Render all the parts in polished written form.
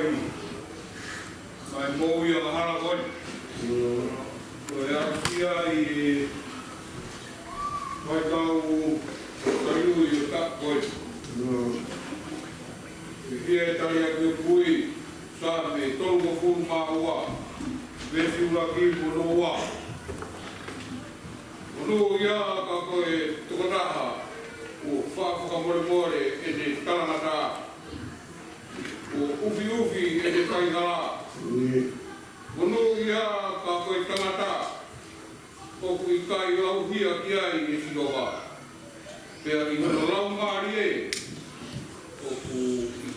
ai mai mo ia hara koi. Ko ia kia I mai tau kaiu I ka koi. Kia e tali a kia pui sa me tolu ko maa ua. Vesi ula ki pono ua. Pono ia ka koe tukataha. O whāwhaka more e te taranata. O ufi e te taingara. Pono ia ka koe tangata. O kui kai lau hia ki ai e siroa. Pea I hono lau maari e. O ku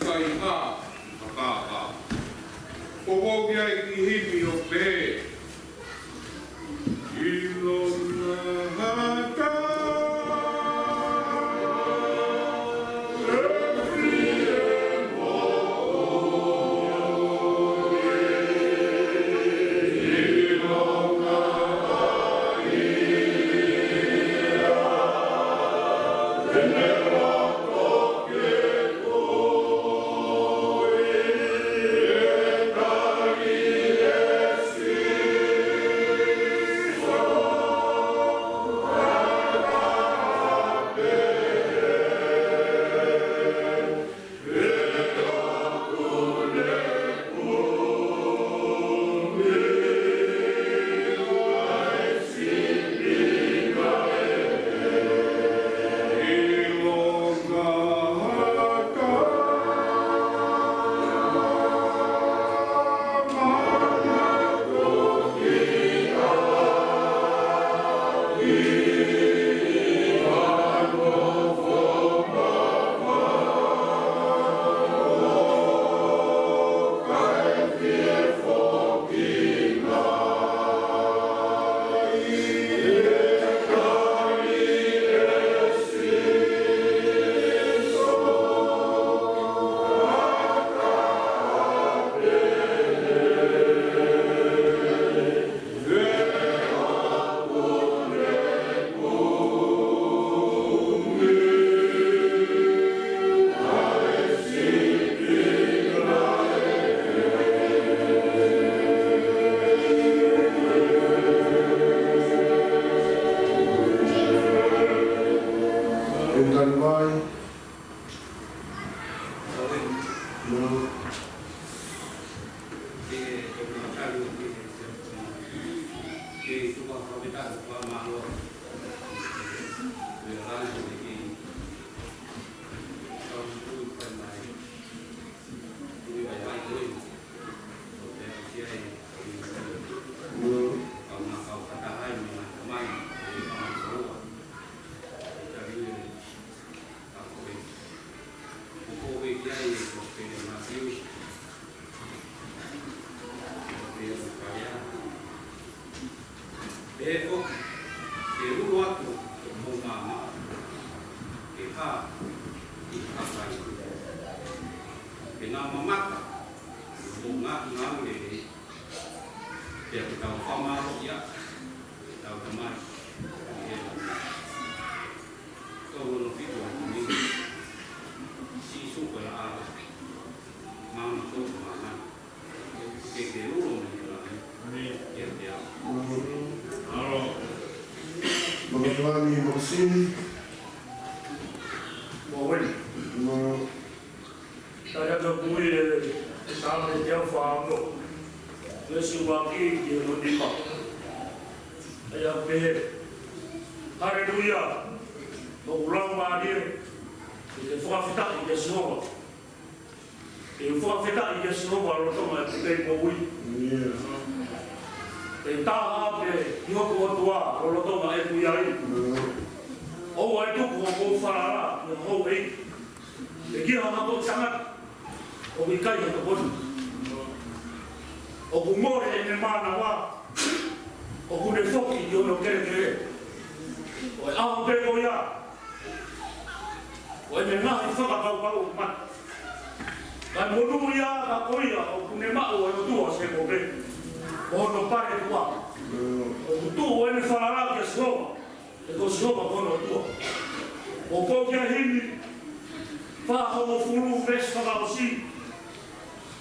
kai ha ka. O wau ki ai ki himi o pe. Ilona hata.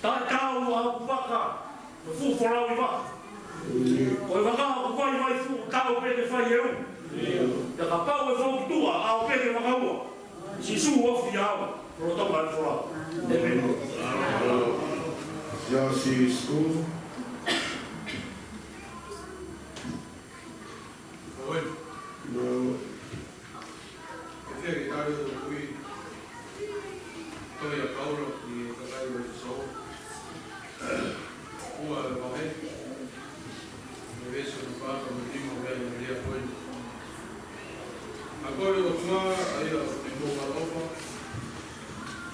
Ta kau au waka. Fu fora i wa. O waka au vai vai fu kau pe te fai eu. Ya ka pau e fo tua au pe te waka ua. Si su o fi au. Pro to mai fora. Ja si school. No. Secretario do Fui, Toya Paulo y el secretario de Sou, Cuba de Babé, me beso en paz, me dimos que hay María Fuente. Acuerdo con Cuba, ahí en Boca Ropa,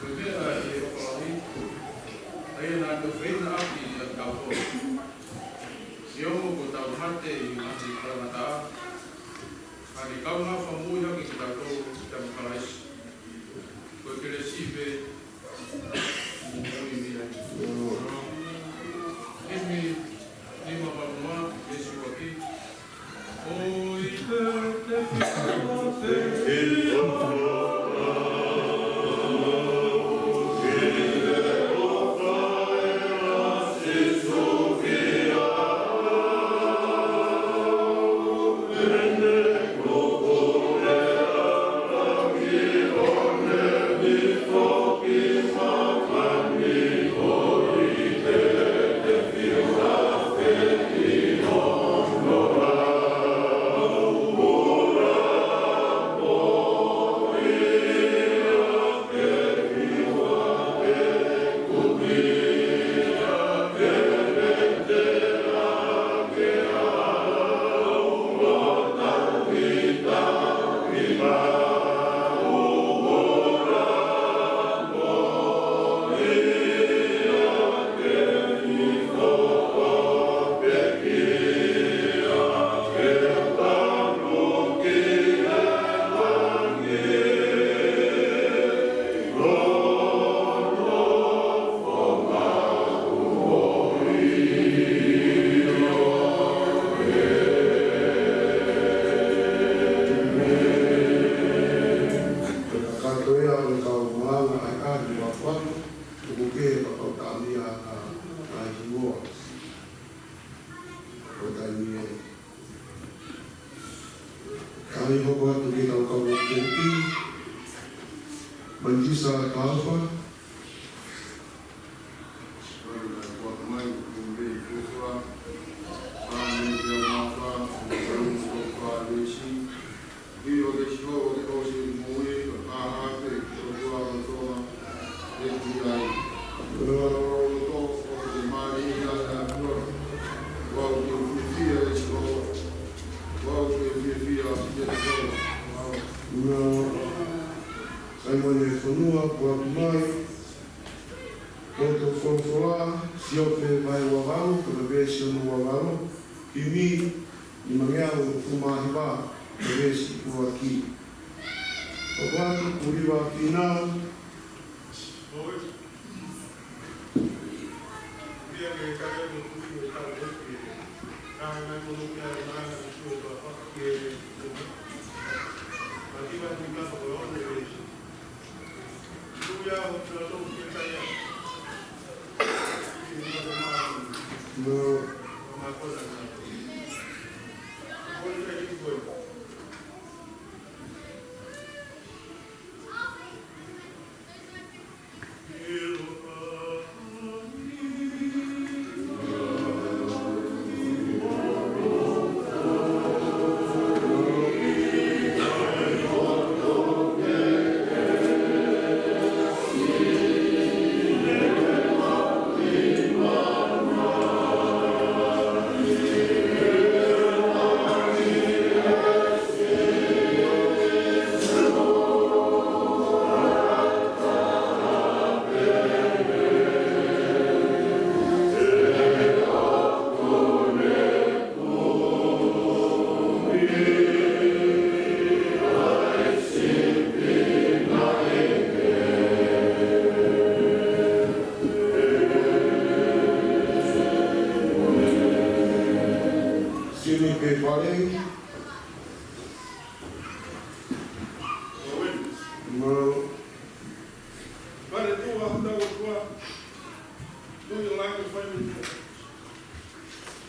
primera y Ropa Laví, ahí en la Alfreina y el Cabo. Yo, con Taumarte y Mati Planata, Ani kauna famuia ki kita ko kita makalais. Ko crescive muy bien. Ni mamá eso aquí. Hoy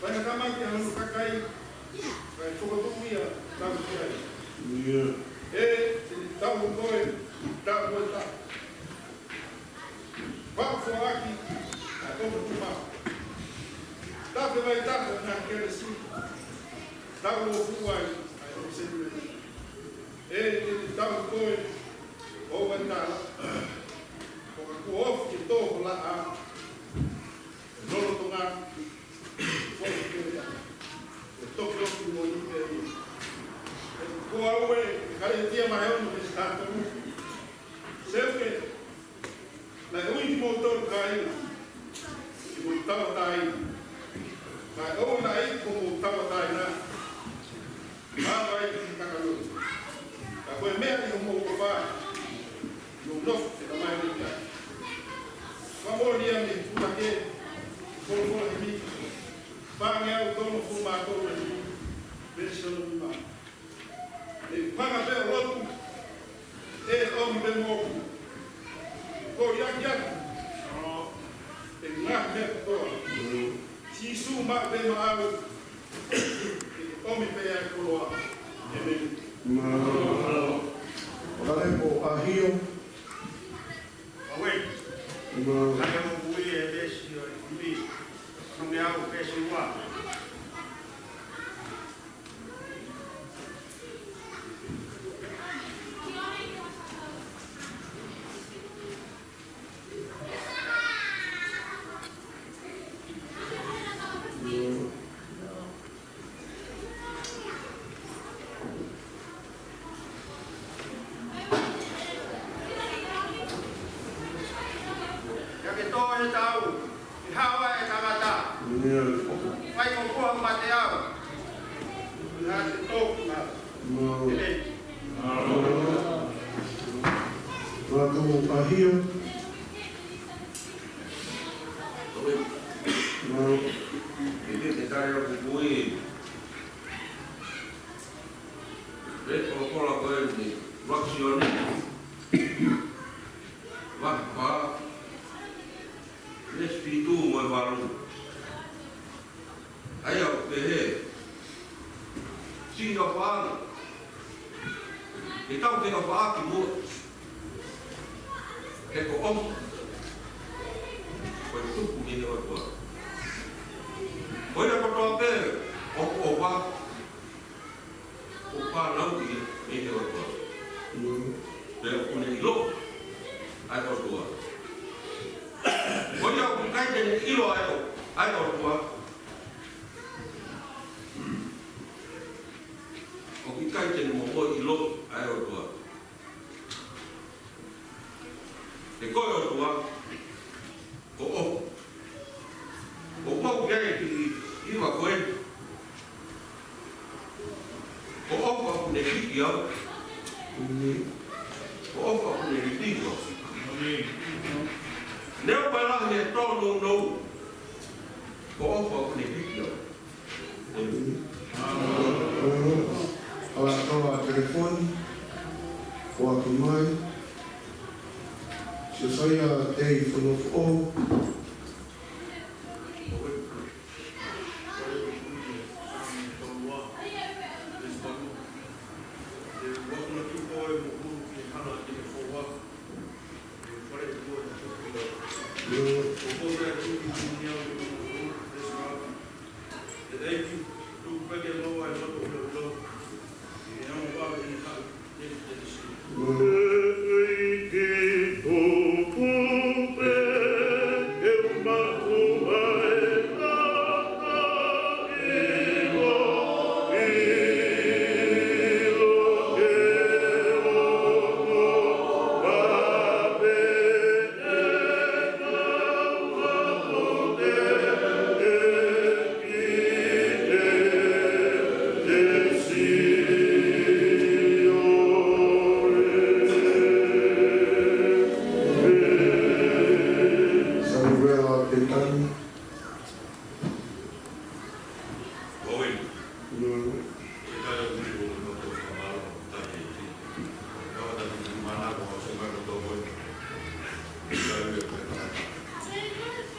Vai na cama que não fica caindo. Vai fogotomia, tá aí. Tá um boi, tá um boi, tá. Vamos falar aqui. A compra do mal. Tá vai dar naquele assim. Tá o ovo aí. Aí você vê. Ele tá um boi. Ou vai dar lá. O ovo que toco lá. Não tomar. Cada dia maior no estado. Sempre, o último motor caiu, e o estava daí. Mas ou daí como o estava daí, né? Mas vai ficar calor. Agora mesmo o meu pai, o nosso fica mais ligado. Vamos olhar me por aqui, por mim. Paga o dono fumador de pensando no mar. Paga bem logo, homem bem louco. Coiaque, ele não é todo. Se suma bem mal, homem bem a coroa. Kalepo ahio. Away. Kaya mo buwi besi hindi. Sumiaw besi wa.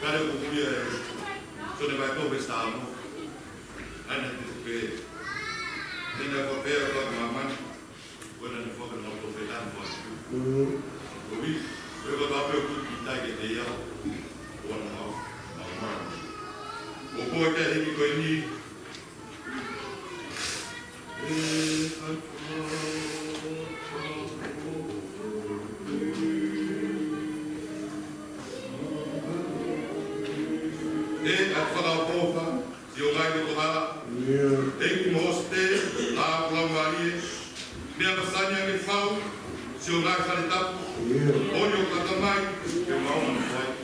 Cara, eu so ne vai to stavo ana te nina ko pera ko mama quando ne foca no profeta no oui eu vou dar para o que tá que tem já o não o povo quer ir com ele a falar o povo se o gai do lá tem que mostrar a clamaria minha passagem que fala se o gai fala tapo olha o catamai que o mal não vai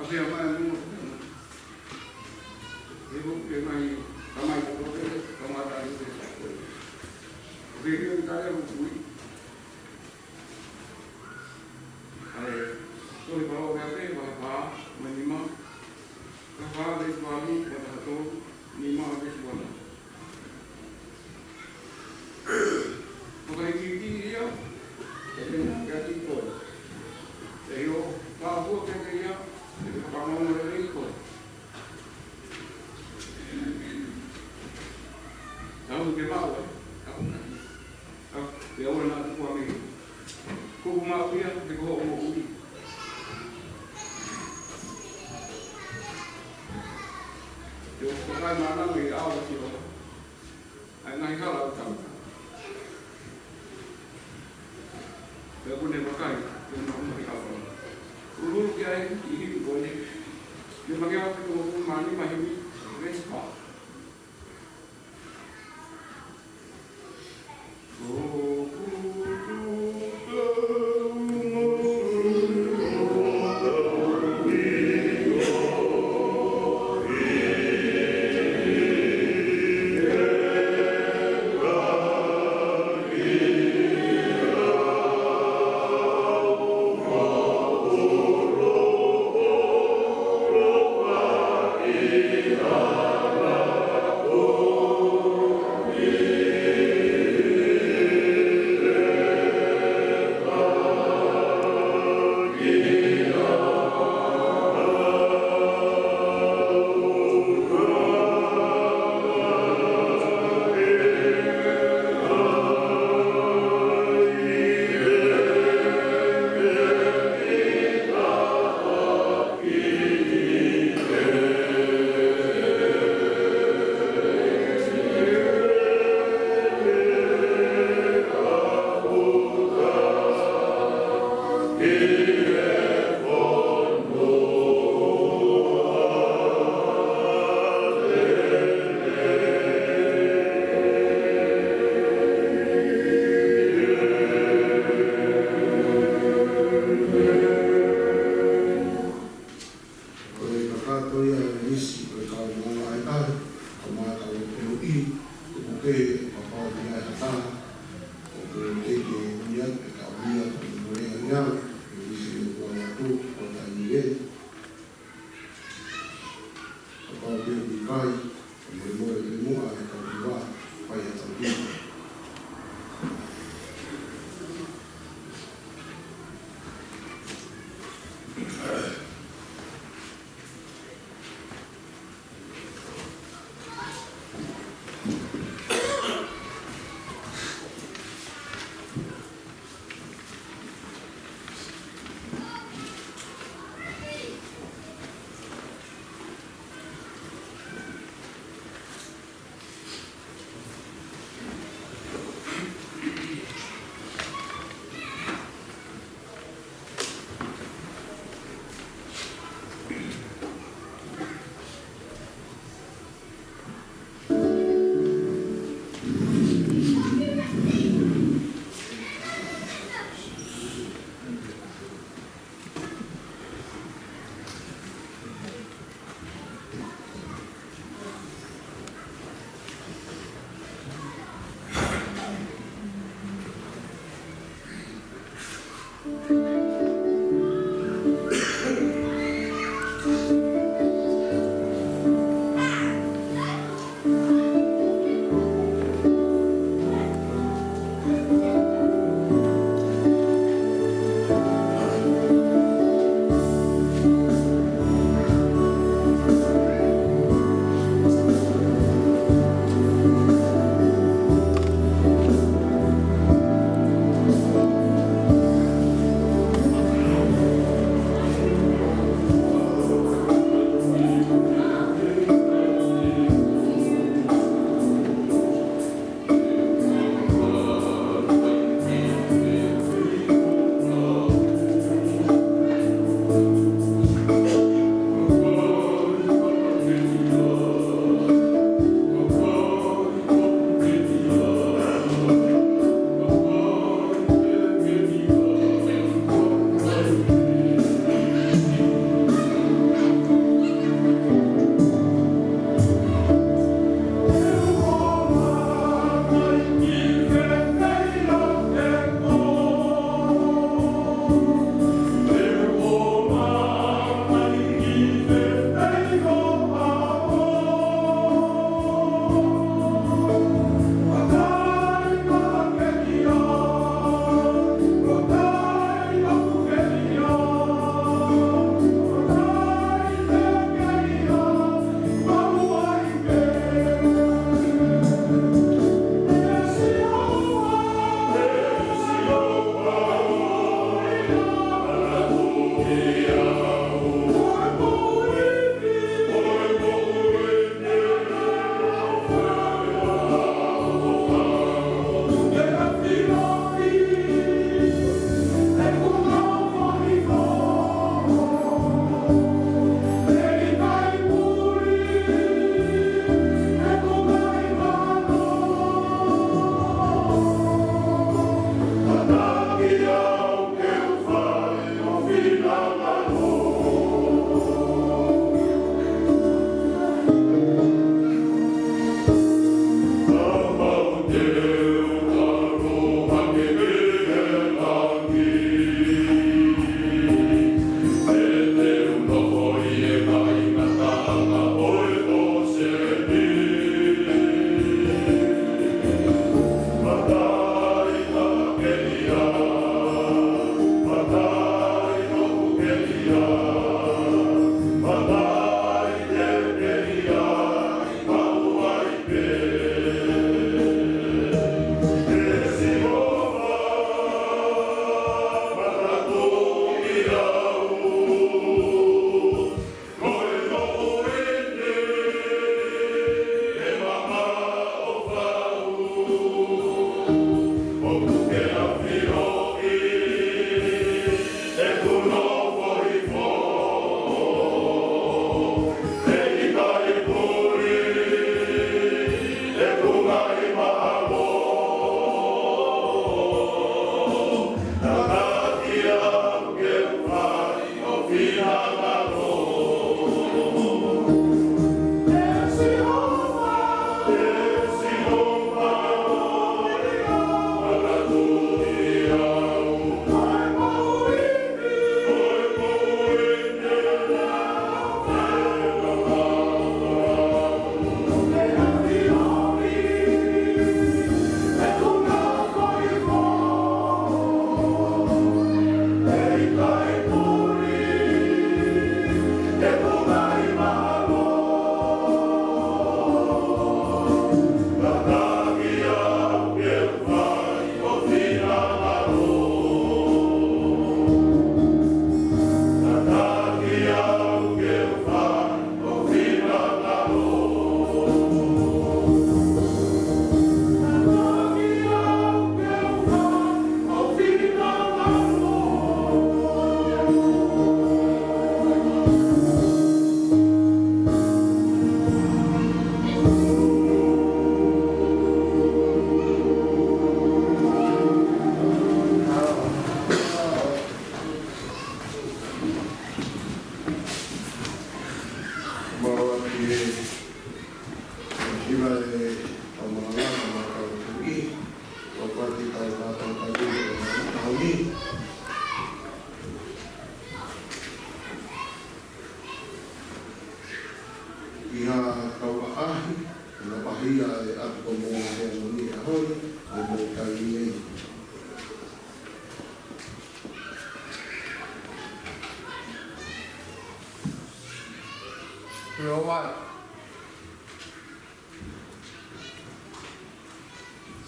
Tapi apa yang mau? Ibu kemai kamai itu kamada itu. Video kita yang bui. Sorry kalau berarti bapak menyimak. Bapak dari suami pada satu lima dari suami. Bukan gigi dia. Jadi nak ikut. Jadi bapak yang dia. Jadi bapak mau ikut. Kamu kemana? Dia orang nak suami. Kau mau dia, dia kau mau bui. Yo pakai mana ni awal sih lo. Naik kalau tahu. Dia pun dia pakai, dia nak pakai awal. Ulur dia ini boleh. Dia pakai awal tu mani macam ni, respa. Amen.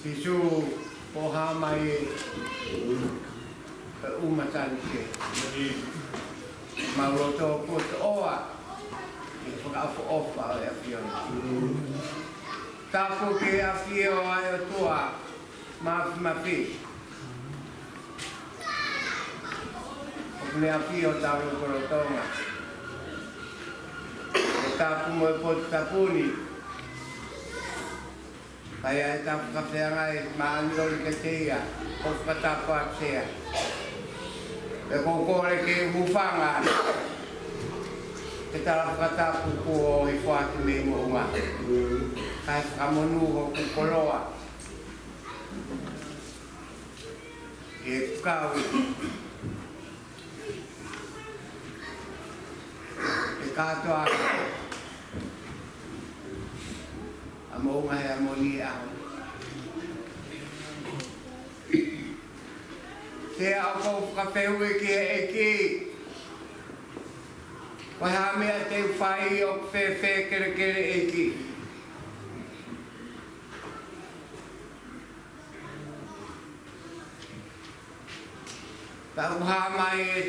Sisu poha mai umatan ke. Mauloto put oa. Whakaafu ofa e awhio. Tapu ke awhio ai o tua mafi. Okune awhio taru korotonga. Tapu mo e pot tapuni. Kaya tapu kapteangai maanilori ke teia. Kos katapu aksea. E kokore ke mufanga. Ke tala katapu ko i whaki me mounga. Kai whakamonu ho kukoloa. E kawi. E katoa. A mounga he amoni aho. Te ako whakawhehu e ki e ki. Wai ha mea te whai o whewhe kere kere e ki. Tau ha mai e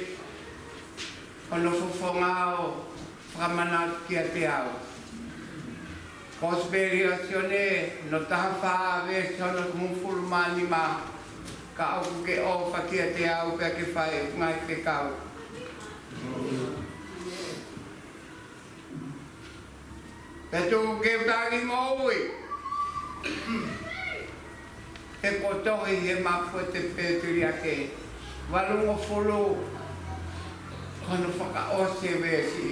Ono fofongao whakamana kia te au. Konspiracione no taha wha vesi ono kumufuru mani ma ka au ke o whakia te au pia ke whai ngai te kau. Te tuku ke utangi maui. Te kotohi he mafua te pēturi ake. Walungo fulu. Kono whaka ose vesi.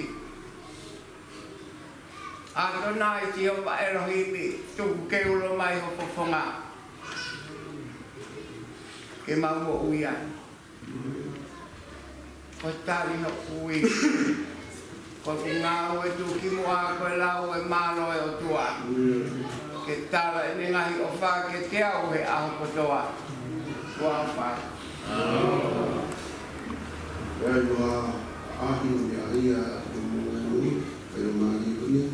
Ato nai ti o pa erohipi. Tuku ke ulo mai ho pofonga. Ke mau o uia. Ko tali ho ui. Ko ngao e tuki mua koe lau e malo e o tua. Ke tala e ni ngahi o wha ke te au he aho kotoa. Kua wha. Ea iwa ahi o ni aia te mua nui, e o mahi uni,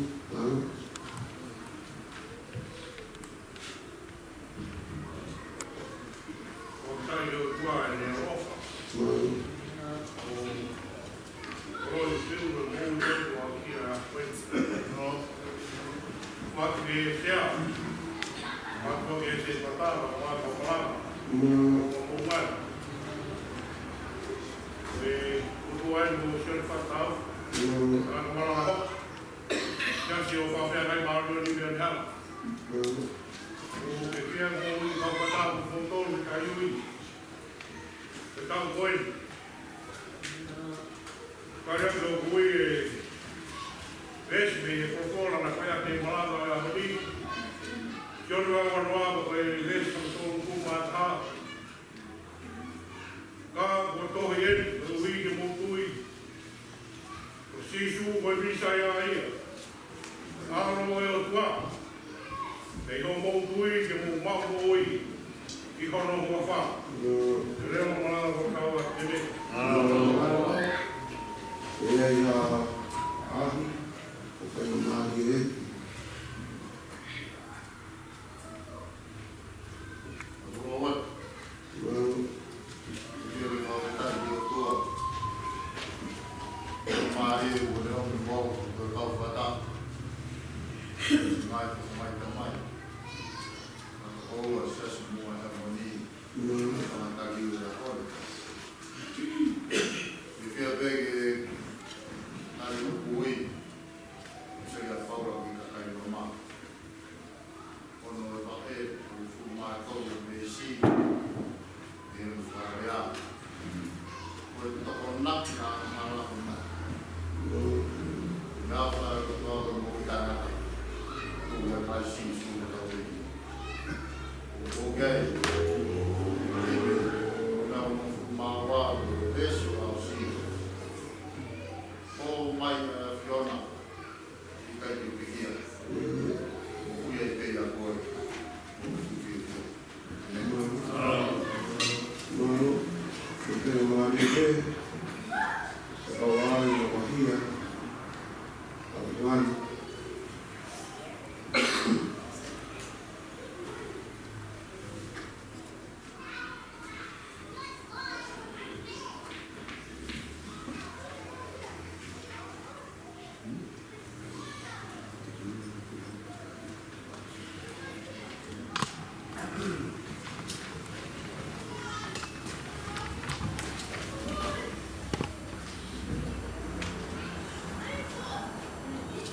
O tai o tua e ne ofa. O roi siu e mou leto a kia a koe. Maki e te au. Maki e te patara, maki o palama. O mou e utu ai mo sione whatau. Ana mara ho. Kia si o whawhea kai maru ni mea hala. O ke kia mo i kau patau ko whotoru ka iui. Te kau koe. Kaya ko kui e vesi me e prokola na kaya te malata e a hori. Sione wa wanoa ko e vesi ka mtoro kumata. Ka ko tohi eni, ko ui ke motui. Ko sisu ko e visa ia ia. Ahano e o tua. Kei ho motui ke mo mako oi. I kono hoa wha. Te reo malata ko kaua te me. Ea ia ahi, o kai o mahi e.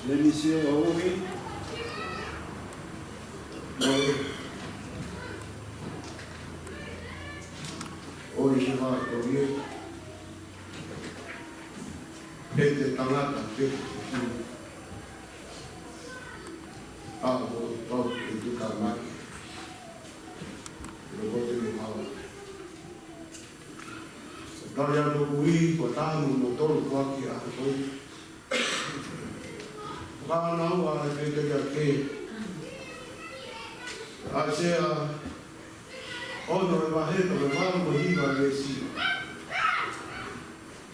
L'emission a ouvert. Oi se vai koe e te tangata te o tau e tuka maki e rote ni hawa tari anu kui ko tānu no tolu kuaki a koi whanau a te te ke a sea ono e waheta me whanau hiwa e si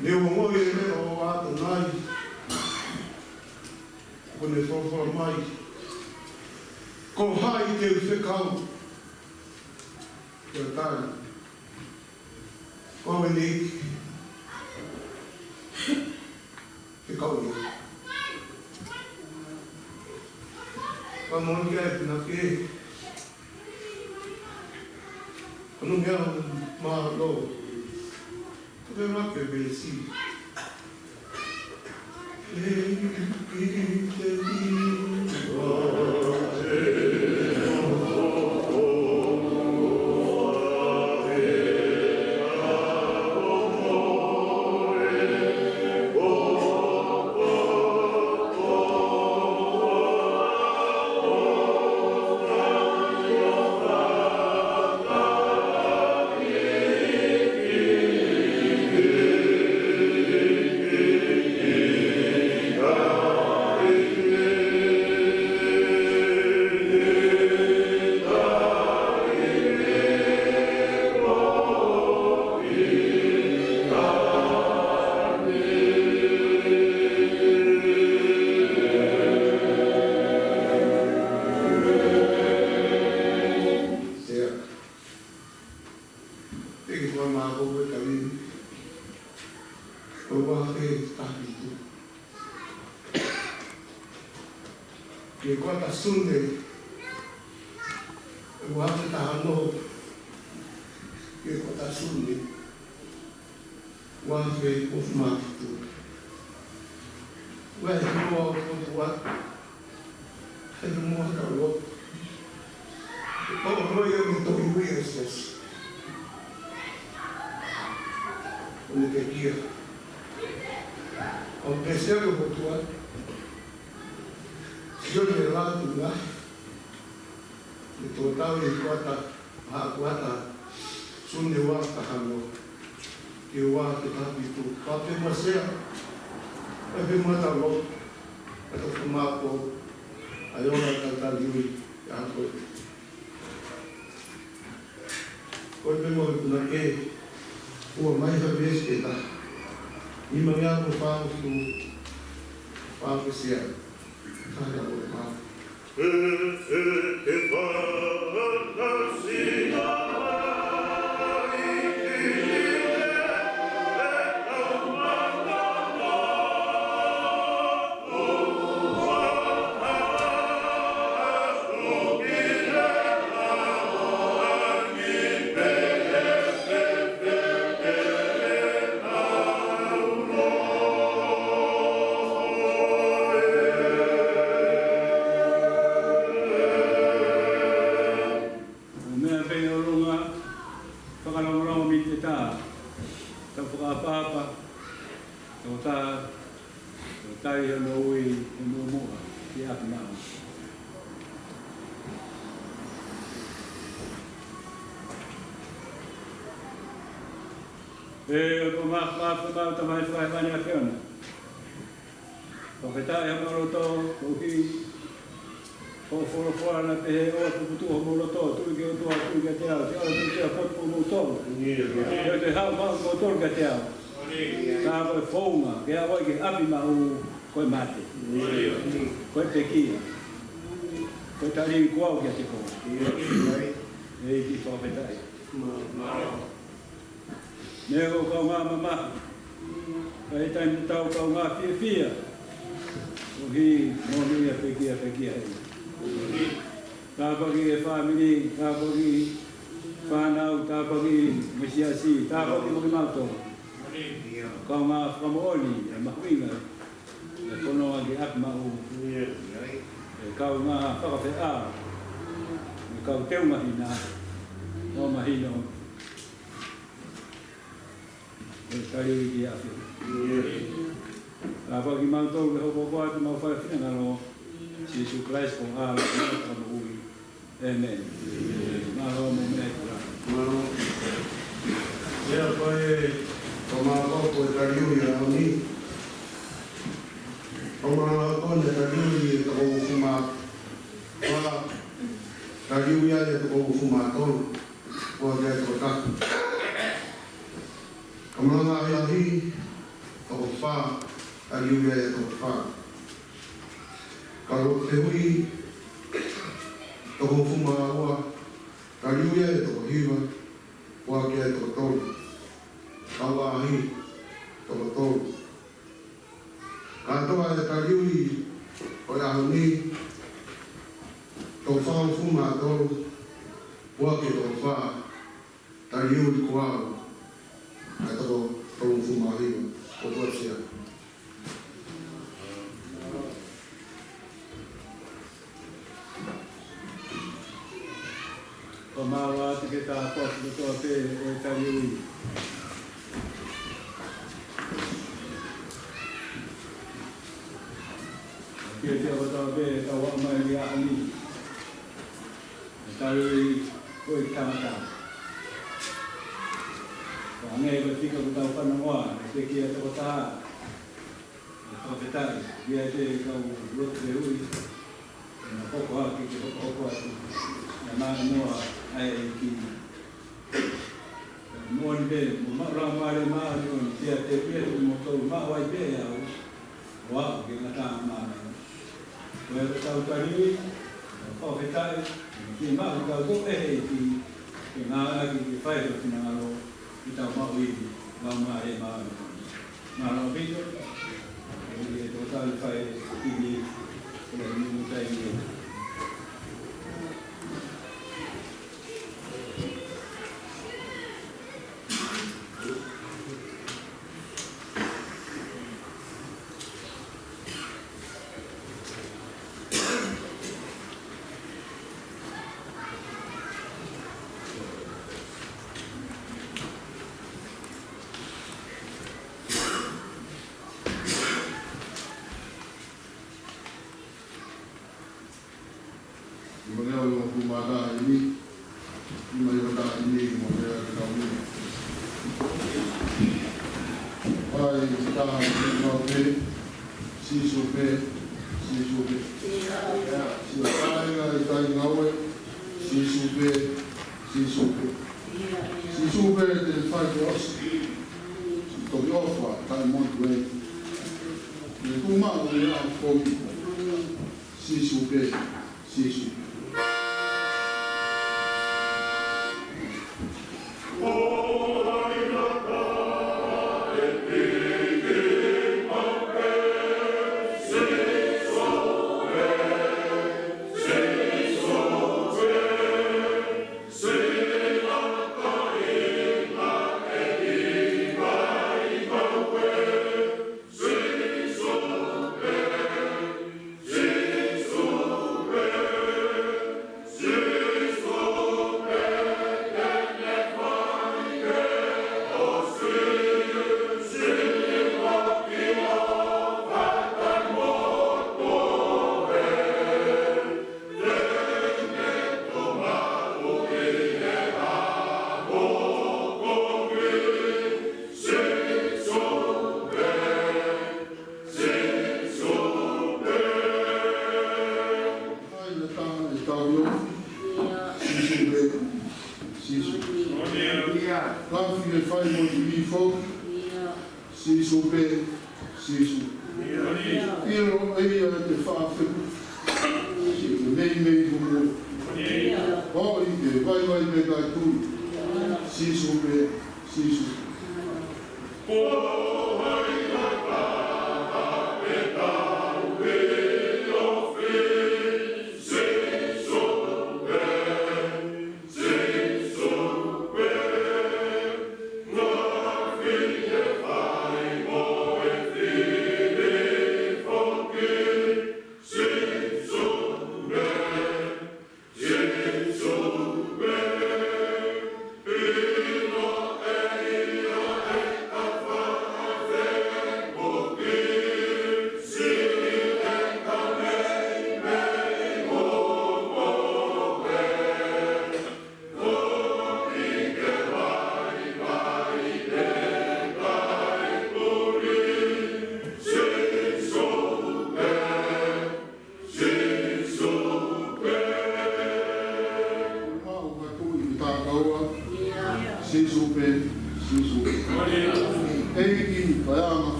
ne o ngoi e mea o ata nai kone whawha mai ko hai te uwhekau ko tai ko e neki kau ni. Kamu ni kan nak ke? Anu dia malo. Tu nak ke besi. Ke kota sunde, wahai tahano, ke kota sunde, wahai ufmat tu, wahai semua kuat, semua kalau, orang yang itu ibu Yesus, untuk dia, orang Kristen yang bertuan. Yo le la tunga itu tahu di kota kuata sunde wa tahano ke wa kita itu tapi masih tapi mata lo atau kemapo ayo kata liwi yang ko mau nak ke mai habis kita ni mangya ko pa sia Saya boleh maaf. Tamai fai banyak fiona. Porque tá é moroto, o que o foro fora na te o tu o moroto, tu que tu que te ao, tu que a foto motor. Eu te ha mal motor que te ao. Tá o foma, que a vai que api ma o coi mate. Coi pequia. Coi tali qual que te com. E que só vetai. Nego com mama. Aí tá indo tal com uma fia. O que morria pequia. Tá bagi family, tá bagi panau, tá bagi mesiasi, tá bagi mogimato. Com uma famoli, a mahuinga. Kono agi ap mau. Kau nga whakawhea. Kau teu mahina. O mahino. Kari ki afi. Apa ki mau tau ke hopo koa te mau whawhina ngaro Jesus Christ kong ala ka mo ui. Amen. Maho mo mea kura. Maho. Ia koe kamako koe kariu ia ni. Kamako koe kariu ia te kou fuma. Kariu ia te kou fuma tolu. Koe kia koe kaku. Kamanga iahi, toko wha, kariu ia toko wha. Karo te hui, toko fuma aua, kariu ia toko hiwa, koa kia toko tolu. Kawa ahi, toko tolu. Katoa e kariui o e ahoni, tau whao fuma tau, ua ke tau wha, kariui kuau, e tau fuma hiwa, o tuasia. O mawa te ke tā pōtu toa te o e kariui. Kia te awata pe e tau mai ni ahoni. E kariui o e tāmata. Ka ngai ko tika ko tau whanangoa, e te kia te wata. E tau petai, kia te kau rotu te ui. E na koko haki ke koko atu. E maa noa ai ki. Mua ni pe, mo maa maare maa ni on, kia te pia tu mo tau maa wai pe au. Wa ke ngata maa. Koe o tau kariui, o petai, ki maa ka ko e he ki. Ke ngā aki ki whai o tina ngaro, ki tau maa ui, ngā maa e maa. Ngā rao pito, e to tau whai ki ni, e ni mutai ni.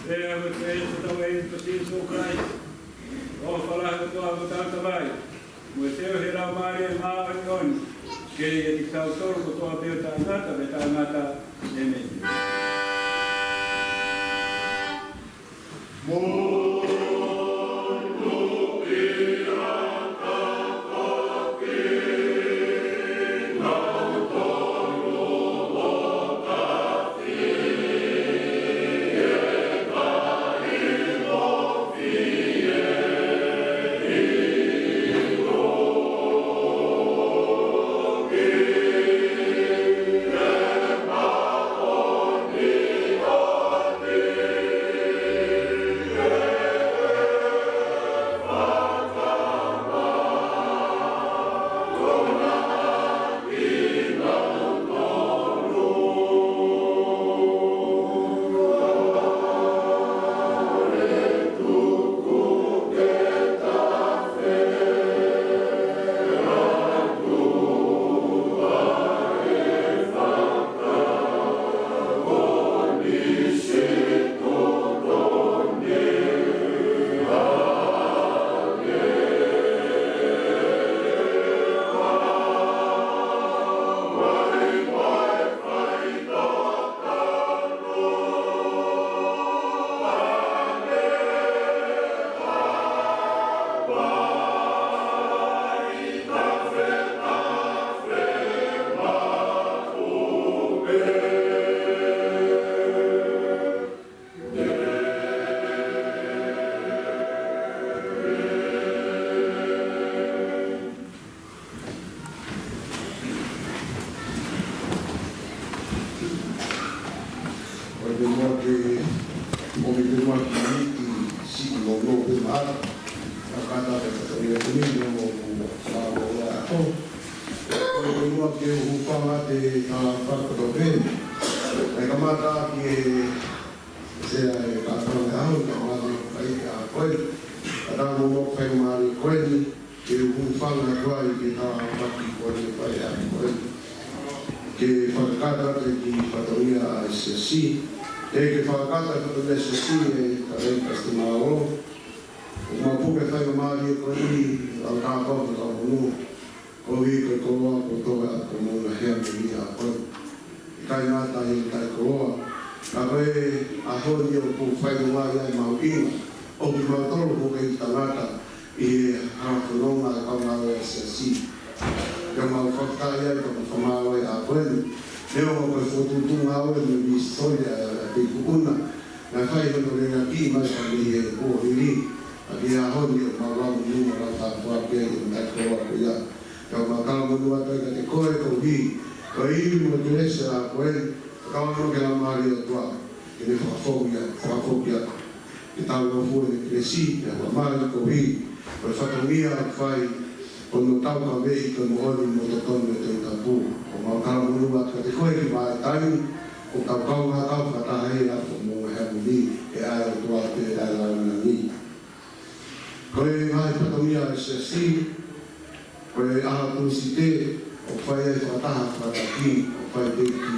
Ea me te esa tau e to si so kai. O fala he to ava tata vai. Mo te o he rau mare e maa e oni. Ke e ti kau toro ko toa peo ta ngata, me ta ngata e me.